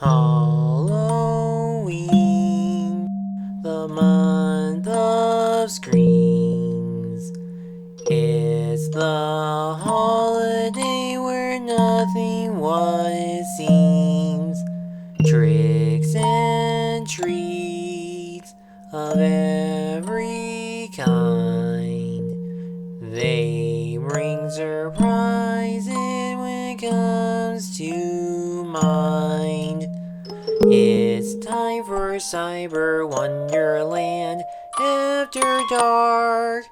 Halloween, the month of screams. It's the holiday where nothing what it seems. Tricks and treats of every kind. They bring surprises when it comes to mind. It's time for Cyber Wonderland after dark.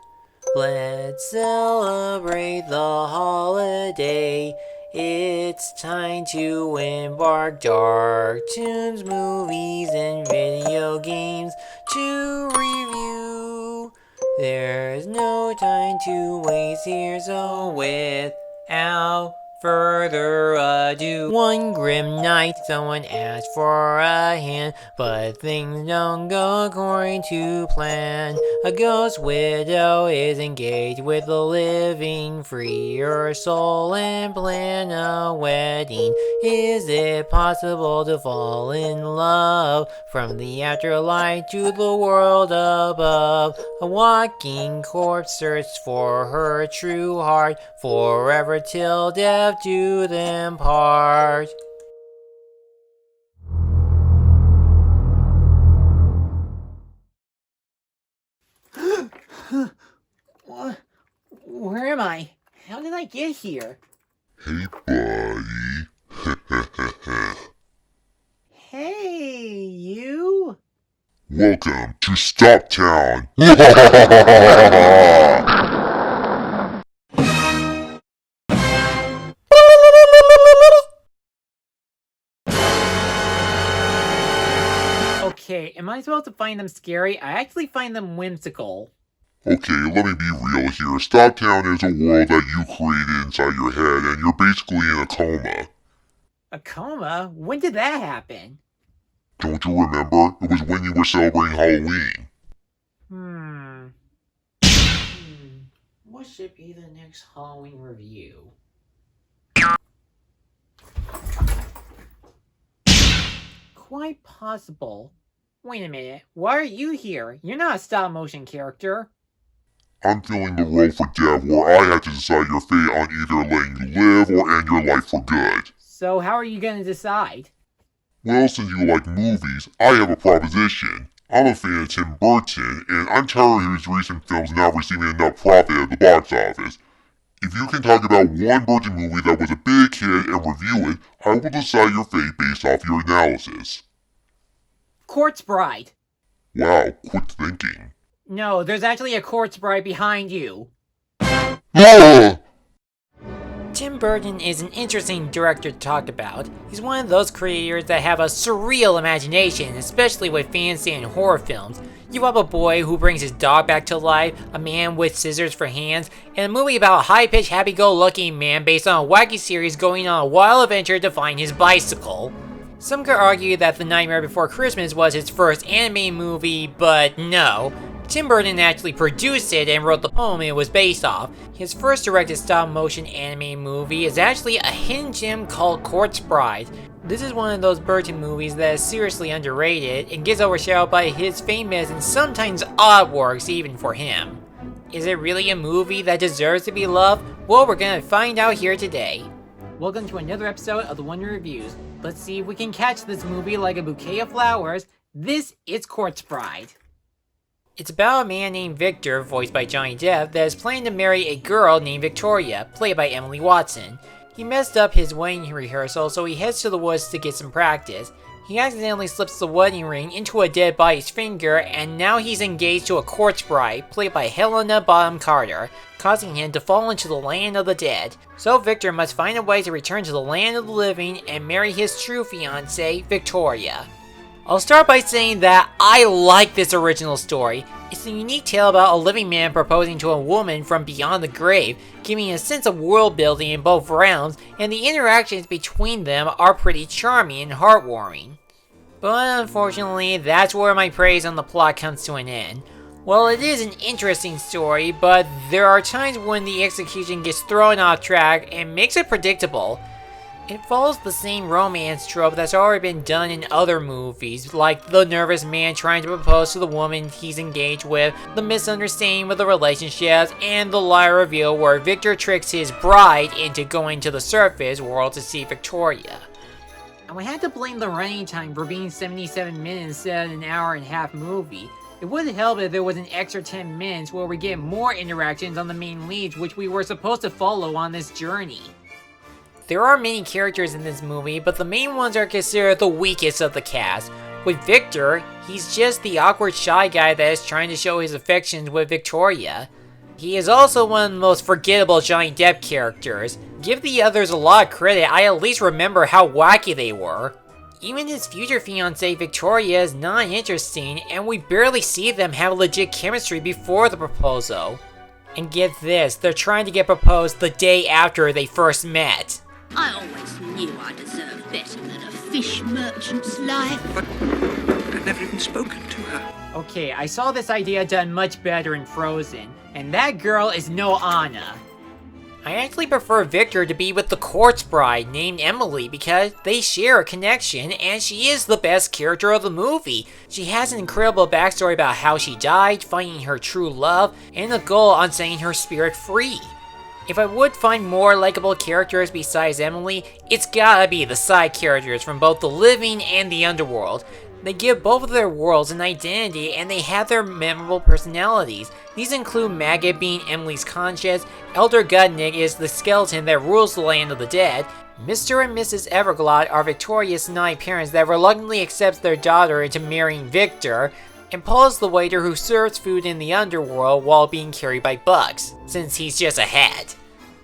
Let's celebrate the holiday. It's time to embark. Dark tunes, movies, and video games to review. There's no time to waste here, so without further ado, one grim night, someone asked for a hand, but things don't go according to plan. A ghost widow is engaged with a living, free her soul and plan a wedding. Is it possible to fall in love from the afterlife to the world above? A walking corpse searches for her true heart, forever till death do them part. Where am I? How did I get here? Hey, buddy. Hey, you? Welcome to Stop Town. Okay, am I supposed to find them scary? I actually find them whimsical. Okay, let me be real here. Stop Town is a world that you created inside your head, and you're basically in a coma. A coma? When did that happen? Don't you remember? It was when you were celebrating Halloween. What should be the next Halloween review? Quite possible. Wait a minute, why are you here? You're not a stop-motion character. I'm filling the role for Dev, where I have to decide your fate on either letting you live or end your life for good. So how are you gonna decide? Well, since you like movies, I have a proposition. I'm a fan of Tim Burton, and I'm tired of his recent films not receiving enough profit at the box office. If you can talk about one Burton movie that was a big hit and review it, I will decide your fate based off your analysis. Corpse Bride. Wow, quick thinking. No, there's actually a corpse bride behind you. Tim Burton is an interesting director to talk about. He's one of those creators that have a surreal imagination, especially with fantasy and horror films. You have a boy who brings his dog back to life, a man with scissors for hands, and a movie about a high-pitched, happy-go-lucky man based on a wacky series going on a wild adventure to find his bicycle. Some could argue that The Nightmare Before Christmas was his first animated movie, but no. Tim Burton actually produced it and wrote the poem it was based off. His first directed stop-motion animated movie is actually a hidden gem called Corpse Bride. This is one of those Burton movies that is seriously underrated and gets overshadowed by his famous and sometimes odd works even for him. Is it really a movie that deserves to be loved? Well, we're gonna find out here today. Welcome to another episode of the Wonder Reviews. Let's see if we can catch this movie like a bouquet of flowers. This is Corpse Bride. It's about a man named Victor, voiced by Johnny Depp, that is planning to marry a girl named Victoria, played by Emily Watson. He messed up his wedding rehearsal, so he heads to the woods to get some practice. He accidentally slips the wedding ring into a dead body's finger, and now he's engaged to a corpse bride, played by Helena Bonham Carter, causing him to fall into the land of the dead. So Victor must find a way to return to the land of the living and marry his true fiancée, Victoria. I'll start by saying that I like this original story. It's a unique tale about a living man proposing to a woman from beyond the grave, giving a sense of world building in both realms, and the interactions between them are pretty charming and heartwarming. But unfortunately, that's where my praise on the plot comes to an end. Well, it is an interesting story, but there are times when the execution gets thrown off track and makes it predictable. It follows the same romance trope that's already been done in other movies, like the nervous man trying to propose to the woman he's engaged with, the misunderstanding with the relationships, and the lie reveal where Victor tricks his bride into going to the surface world to see Victoria. And we had to blame the running time for being 77 minutes instead of an hour-and-a-half movie. It would help if there was an extra 10 minutes where we get more interactions on the main leads, which we were supposed to follow on this journey. There are many characters in this movie, but the main ones are considered the weakest of the cast. With Victor, he's just the awkward shy guy that is trying to show his affections with Victoria. He is also one of the most forgettable Johnny Depp characters. Give the others a lot of credit, I at least remember how wacky they were. Even his future fiancée Victoria is not interesting, and we barely see them have legit chemistry before the proposal. And get this, they're trying to get proposed the day after they first met. I always knew I deserved better than a fish merchant's life. But I've never even spoken to her. Okay, I saw this idea done much better in Frozen, and that girl is no Anna. I actually prefer Victor to be with the corpse bride named Emily because they share a connection and she is the best character of the movie. She has an incredible backstory about how she died, finding her true love, and a goal on setting her spirit free. If I would find more likable characters besides Emily, it's gotta be the side characters from both the living and the underworld. They give both of their worlds an identity and they have their memorable personalities. These include Maggot being Emily's conscience, Elder Gudnick is the skeleton that rules the land of the dead, Mr. and Mrs. Everglot are Victoria's snide parents that reluctantly accepts their daughter into marrying Victor, and Paul is the waiter who serves food in the underworld while being carried by bugs, since he's just a hat.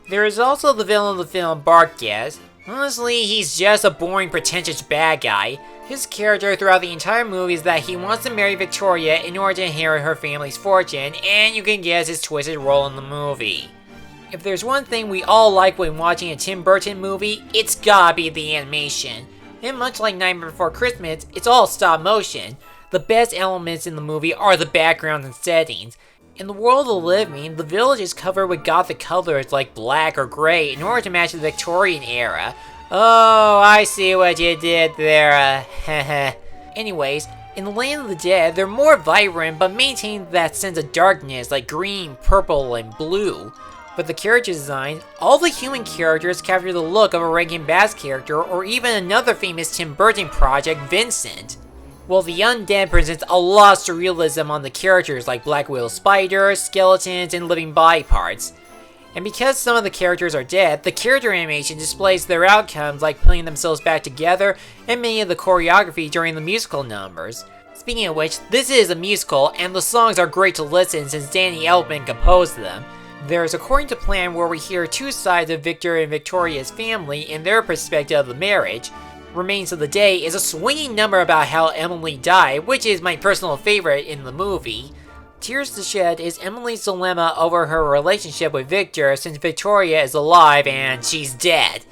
There is also the villain of the film, Bartgas. Honestly, he's just a boring, pretentious bad guy. His character throughout the entire movie is that he wants to marry Victoria in order to inherit her family's fortune, and you can guess his twisted role in the movie. If there's one thing we all like when watching a Tim Burton movie, it's gotta be the animation. And much like Nightmare Before Christmas, it's all stop motion. The best elements in the movie are the backgrounds and settings. In the world of the living, the village is covered with gothic colors like black or gray in order to match the Victorian era. Oh, I see what you did there, heh. Anyways, in the land of the dead, they're more vibrant but maintain that sense of darkness like green, purple, and blue. With the character design, all the human characters capture the look of a Rankin Bass character or even another famous Tim Burton project, Vincent. While the undead presents a lot of surrealism on the characters like black widow spiders, skeletons, and living body parts. And because some of the characters are dead, the character animation displays their outcomes like putting themselves back together and many of the choreography during the musical numbers. Speaking of which, this is a musical and the songs are great to listen since Danny Elfman composed them. There's According to Plan where we hear two sides of Victor and Victoria's family and their perspective of the marriage. Remains of the Day is a swinging number about how Emily died, which is my personal favorite in the movie. Tears to Shed is Emily's dilemma over her relationship with Victor since Victoria is alive and she's dead.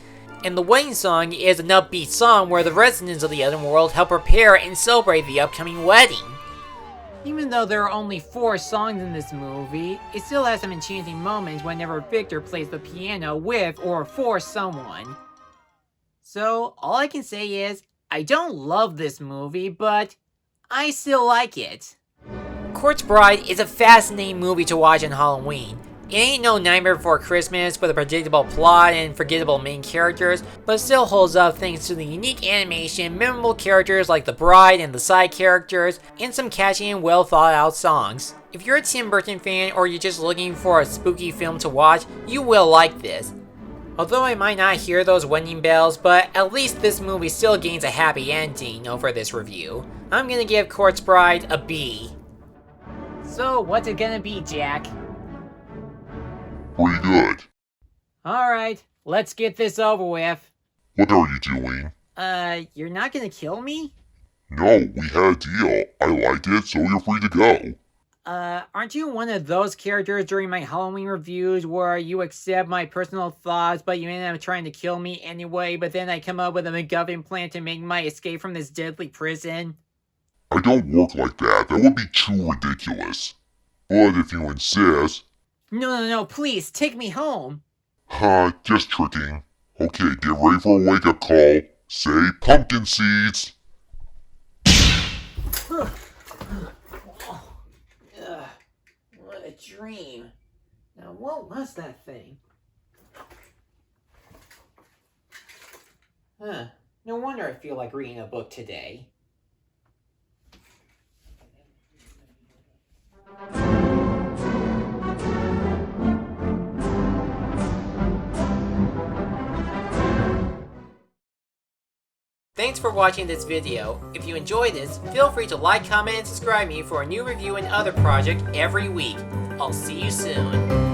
And the wedding song is an upbeat song where the residents of the Underworld help prepare and celebrate the upcoming wedding. Even though there are only 4 songs in this movie, it still has some enchanting moments whenever Victor plays the piano with or for someone. So, all I can say is, I don't love this movie, but I still like it. Corpse Bride is a fascinating movie to watch on Halloween. It ain't no Nightmare Before Christmas with a predictable plot and forgettable main characters, but still holds up thanks to the unique animation, memorable characters like the bride and the side characters, and some catchy and well thought out songs. If you're a Tim Burton fan or you're just looking for a spooky film to watch, you will like this. Although I might not hear those wedding bells, but at least this movie still gains a happy ending over this review. I'm gonna give Corpse Bride a B. So, what's it gonna be, Jack? Pretty good. Alright, let's get this over with. What are you doing? You're not gonna kill me? No, we had a deal. I liked it, so you're free to go. Aren't you one of those characters during my Halloween reviews where you accept my personal thoughts, but you end up trying to kill me anyway, but then I come up with a MacGuffin plan to make my escape from this deadly prison? I don't work like that. That would be too ridiculous. But if you insist... No, please, take me home. Just tricking. Okay, get ready for a wake-up call. Say pumpkin seeds. Ugh, what a dream. Now, what was that thing? Huh. No wonder I feel like reading a book today. Thanks for watching this video. If you enjoyed this, feel free to like, comment, and subscribe me for a new review and other project every week. I'll see you soon.